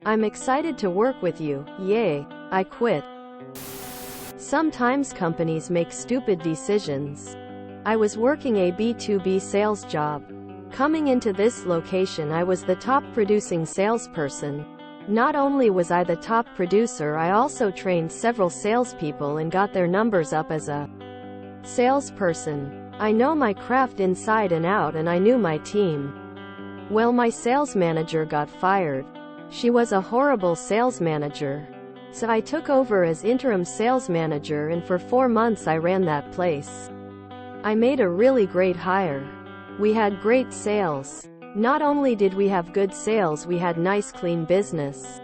I'm excited to work with you, yay, I quit. Sometimes companies make stupid decisions. I was working a B2B sales job. Coming into this location, I was the top producing salesperson. Not only was I the top producer, I also trained several salespeople and got their numbers up as a salesperson. I know my craft inside and out, and I knew my team. Well, my sales manager got fired. She was a horrible sales manager. So I took over as interim sales manager, and for 4 months I ran that place. I made a really great hire. We had great sales. Not only did we have good sales, we had nice clean business.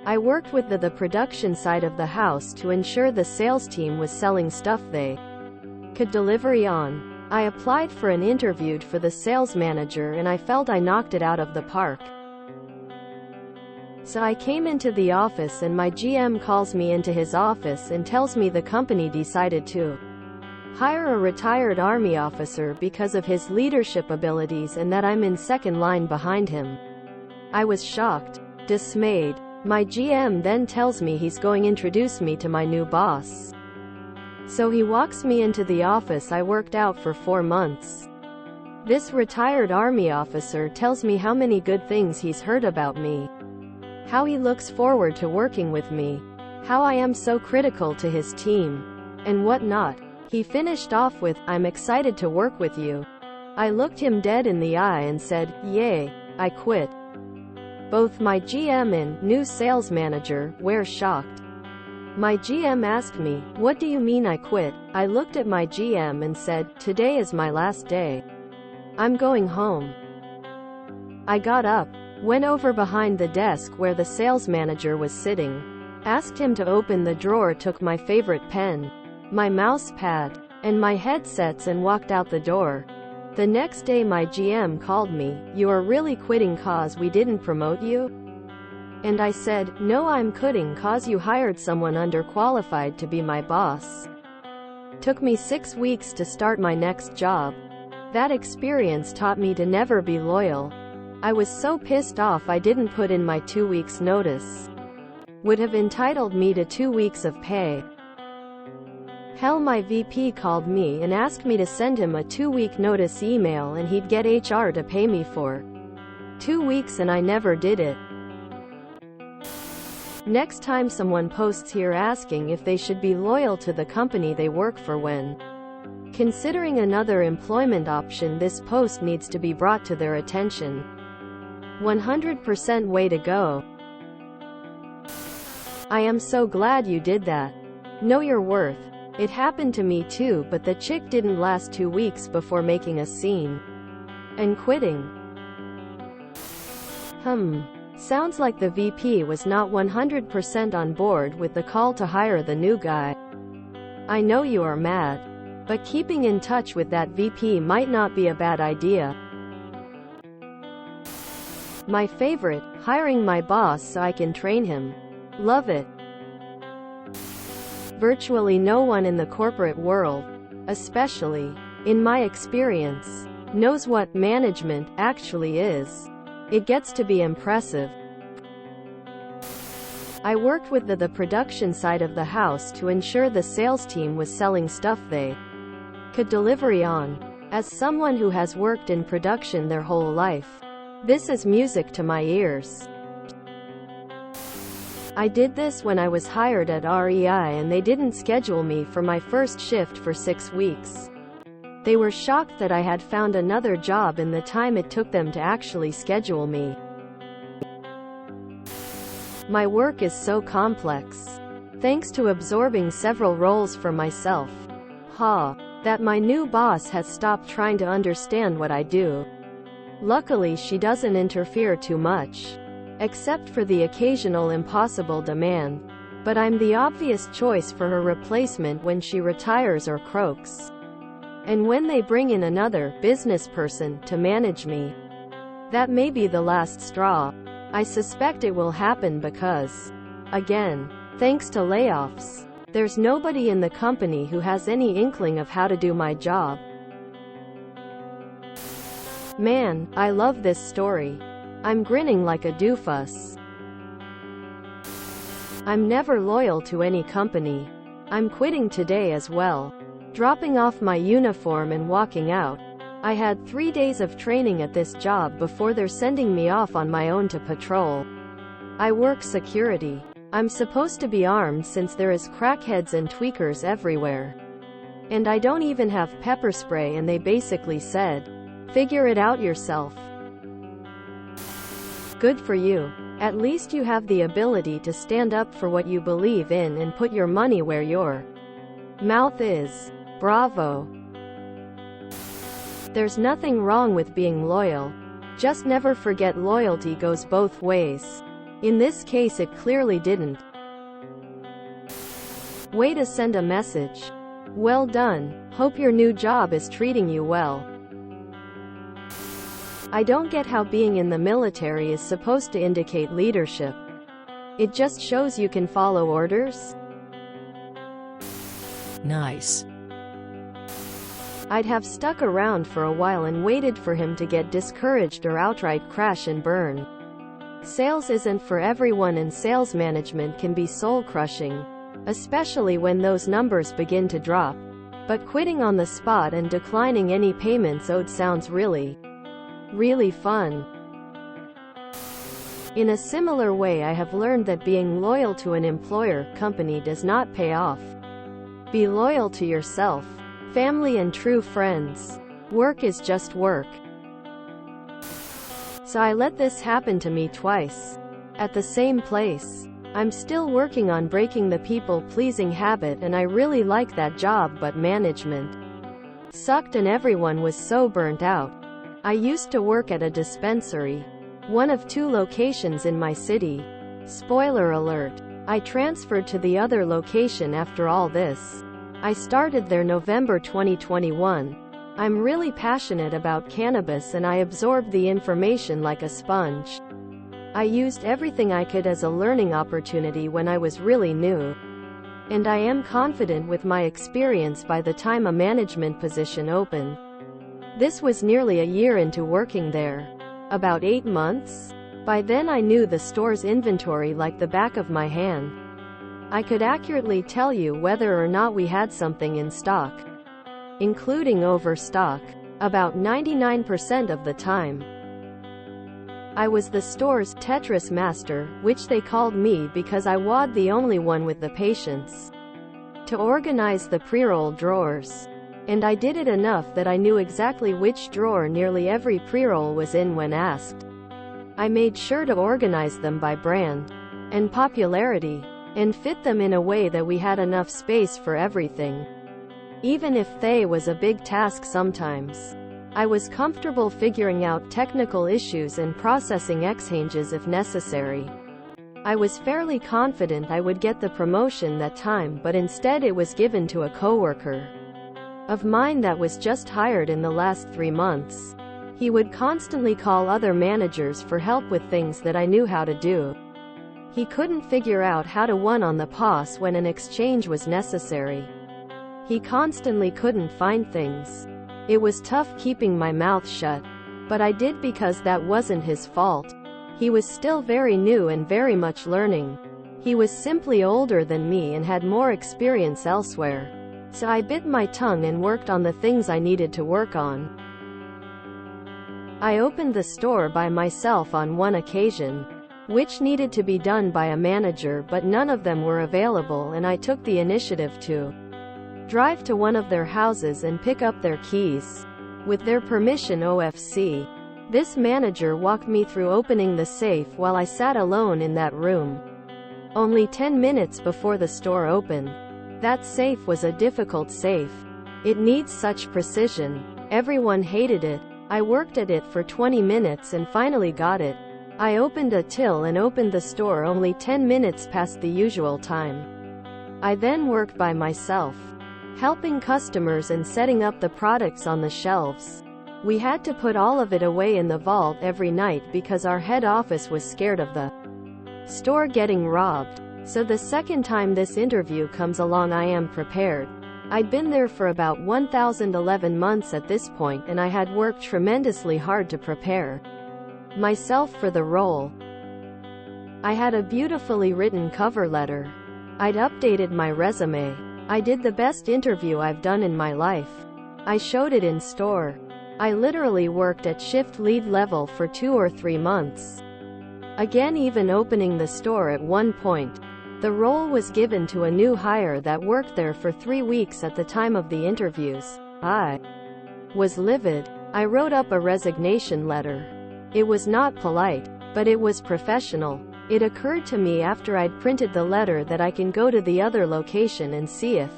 I worked with the production side of the house to ensure the sales team was selling stuff they could deliver on. I applied for an interview for the sales manager, and I felt I knocked it out of the park. So I came into the office, and my GM calls me into his office and tells me the company decided to hire a retired Army officer because of his leadership abilities, and that I'm in second line behind him. I was shocked, dismayed. My GM then tells me he's going to introduce me to my new boss. So he walks me into the office I worked out for 4 months. This retired Army officer tells me how many good things he's heard about me, how he looks forward to working with me, how I am so critical to his team, and whatnot. He finished off with, "I'm excited to work with you." I looked him dead in the eye and said, "Yay, I quit." Both my GM and new sales manager were shocked. My GM asked me, "What do you mean I quit?" I looked at my GM and said, "Today is my last day. I'm going home." I got up, went over behind the desk where the sales manager was sitting, asked him to open the drawer, took my favorite pen, my mouse pad, and my headsets, and walked out the door. The next day my GM called me, "You are really quitting cause we didn't promote you?" And I said, "No, I'm quitting cause you hired someone underqualified to be my boss." Took me 6 weeks to start my next job. That experience taught me to never be loyal. I was so pissed off I didn't put in my 2 weeks notice. Would have entitled me to 2 weeks of pay. Hell, my VP called me and asked me to send him a 2-week notice email, and he'd get HR to pay me for 2 weeks, and I never did it. Next time someone posts here asking if they should be loyal to the company they work for when considering another employment option, this post needs to be brought to their attention. 100% way to go. I am so glad you did that. Know your worth. It happened to me too, but the chick didn't last 2 weeks before making a scene and quitting. Sounds like the VP was not 100% on board with the call to hire the new guy. I know you are mad, but keeping in touch with that VP might not be a bad idea. My favorite, hiring my boss so I can train him. Love it. Virtually no one in the corporate world, especially in my experience, knows what management actually is. It gets to be impressive. I worked with the production side of the house to ensure the sales team was selling stuff they could deliver on. As someone who has worked in production their whole life, this is music to my ears. I did this when I was hired at REI, and they didn't schedule me for my first shift for 6 weeks. They were shocked that I had found another job in the time it took them to actually schedule me. My work is so complex. Thanks to absorbing several roles for myself, that my new boss has stopped trying to understand what I do. Luckily, she doesn't interfere too much, except for the occasional impossible demand. But I'm the obvious choice for her replacement when she retires or croaks. And when they bring in another business person to manage me, that may be the last straw. I suspect it will happen because, again, thanks to layoffs, there's nobody in the company who has any inkling of how to do my job. Man, I love this story. I'm grinning like a doofus. I'm never loyal to any company. I'm quitting today as well. Dropping off my uniform and walking out. I had 3 days of training at this job before they're sending me off on my own to patrol. I work security. I'm supposed to be armed since there is crackheads and tweakers everywhere. And I don't even have pepper spray, and they basically said, "Figure it out yourself." Good for you. At least you have the ability to stand up for what you believe in and put your money where your mouth is. Bravo. There's nothing wrong with being loyal. Just never forget loyalty goes both ways. In this case it clearly didn't. Way to send a message. Well done. Hope your new job is treating you well. I don't get how being in the military is supposed to indicate leadership. It just shows you can follow orders? Nice. I'd have stuck around for a while and waited for him to get discouraged or outright crash and burn. Sales isn't for everyone, and sales management can be soul-crushing, especially when those numbers begin to drop. But quitting on the spot and declining any payments owed sounds really fun. In a similar way, I have learned that being loyal to an employer, company does not pay off. Be loyal to yourself, family and true friends. Work is just work. So I let this happen to me twice. At the same place. I'm still working on breaking the people-pleasing habit, and I really like that job, but management sucked and everyone was so burnt out. I used to work at a dispensary, one of 2 locations in my city. Spoiler alert. I transferred to the other location after all this. I started there November 2021. I'm really passionate about cannabis, and I absorbed the information like a sponge. I used everything I could as a learning opportunity when I was really new. And I am confident with my experience by the time a management position opened. This was nearly a year into working there. About 8 months? By then I knew the store's inventory like the back of my hand. I could accurately tell you whether or not we had something in stock, including overstock, about 99% of the time. I was the store's Tetris master, which they called me because I was the only one with the patience to organize the pre-roll drawers. And I did it enough that I knew exactly which drawer nearly every pre-roll was in when asked. I made sure to organize them by brand and popularity, and fit them in a way that we had enough space for everything. Even if they was a big task sometimes. I was comfortable figuring out technical issues and processing exchanges if necessary. I was fairly confident I would get the promotion that time, but instead it was given to a coworker of mine that was just hired in the last 3 months. He would constantly call other managers for help with things that I knew how to do. He couldn't figure out how to one on the POS when an exchange was necessary. He constantly couldn't find things. It was tough keeping my mouth shut, but I did because that wasn't his fault. He was still very new and very much learning. He was simply older than me and had more experience elsewhere. So I bit my tongue and worked on the things I needed to work on. I opened the store by myself on one occasion, which needed to be done by a manager, but none of them were available, and I took the initiative to drive to one of their houses and pick up their keys. With their permission, OFC. This manager walked me through opening the safe while I sat alone in that room. Only 10 minutes before the store opened. That safe was a difficult safe. It needs such precision. Everyone hated it. I worked at it for 20 minutes and finally got it. I opened a till and opened the store only 10 minutes past the usual time. I then worked by myself, helping customers and setting up the products on the shelves. We had to put all of it away in the vault every night because our head office was scared of the store getting robbed. So the second time this interview comes along, I am prepared. I'd been there for about 1,011 months at this point, and I had worked tremendously hard to prepare myself for the role. I had a beautifully written cover letter. I'd updated my resume. I did the best interview I've done in my life. I showed it in store. I literally worked at shift lead level for 2 or 3 months. Again, even opening the store at one point. The role was given to a new hire that worked there for 3 weeks at the time of the interviews. I was livid. I wrote up a resignation letter. It was not polite, but it was professional. It occurred to me after I'd printed the letter that I can go to the other location and see if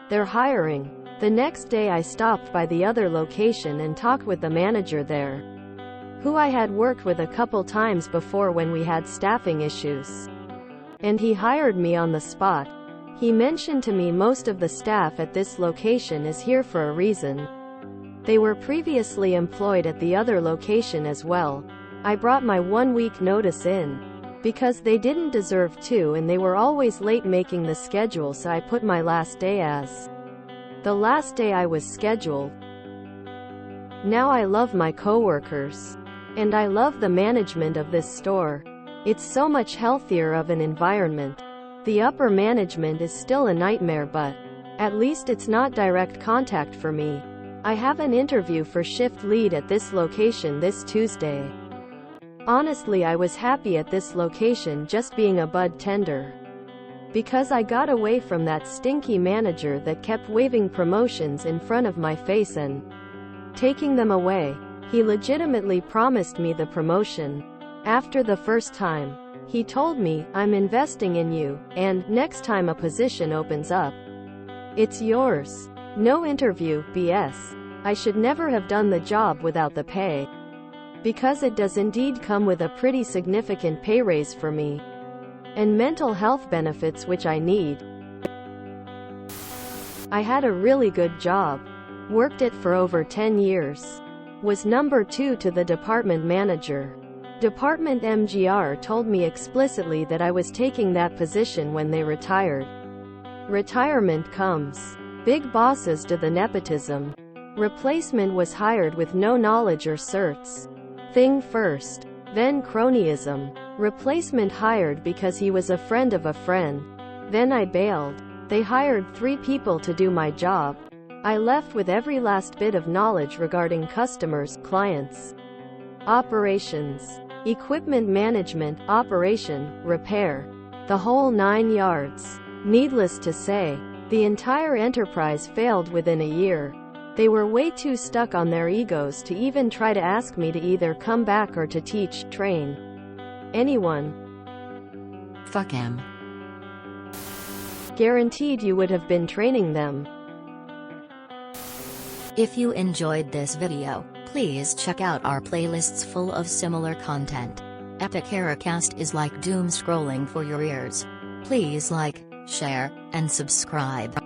they're hiring. The next day I stopped by the other location and talked with the manager there, who I had worked with a couple times before when we had staffing issues. And he hired me on the spot. He mentioned to me most of the staff at this location is here for a reason. They were previously employed at the other location as well. I brought my 1-week notice in, because they didn't deserve to, and they were always late making the schedule, so I put my last day as the last day I was scheduled. Now I love my coworkers. And I love the management of this store. It's so much healthier of an environment. The upper management is still a nightmare, but at least it's not direct contact for me. I have an interview for shift lead at this location this Tuesday. Honestly, I was happy at this location just being a bud tender, because I got away from that stinky manager that kept waving promotions in front of my face and taking them away. He legitimately promised me the promotion. After the first time, he told me, "I'm investing in you, and next time a position opens up, it's yours." No interview, BS. I should never have done the job without the pay, because it does indeed come with a pretty significant pay raise for me, and mental health benefits which I need. I had a really good job. Worked it for over 10 years. Was number 2 to the department manager. Department MGR told me explicitly that I was taking that position when they retired. Retirement comes. Big bosses do the nepotism. Replacement was hired with no knowledge or certs. Thing first. Then cronyism. Replacement hired because he was a friend of a friend. Then I bailed. They hired 3 people to do my job. I left with every last bit of knowledge regarding customers, clients, operations, equipment management, operation, repair, the whole 9 yards. Needless to say, the entire enterprise failed within a year. They were way too stuck on their egos to even try to ask me to either come back or to teach, train anyone. Fuck him. Guaranteed you would have been training them. If you enjoyed this video, please check out our playlists full of similar content. Epic Heracast is like doom scrolling for your ears. Please like, share, and subscribe.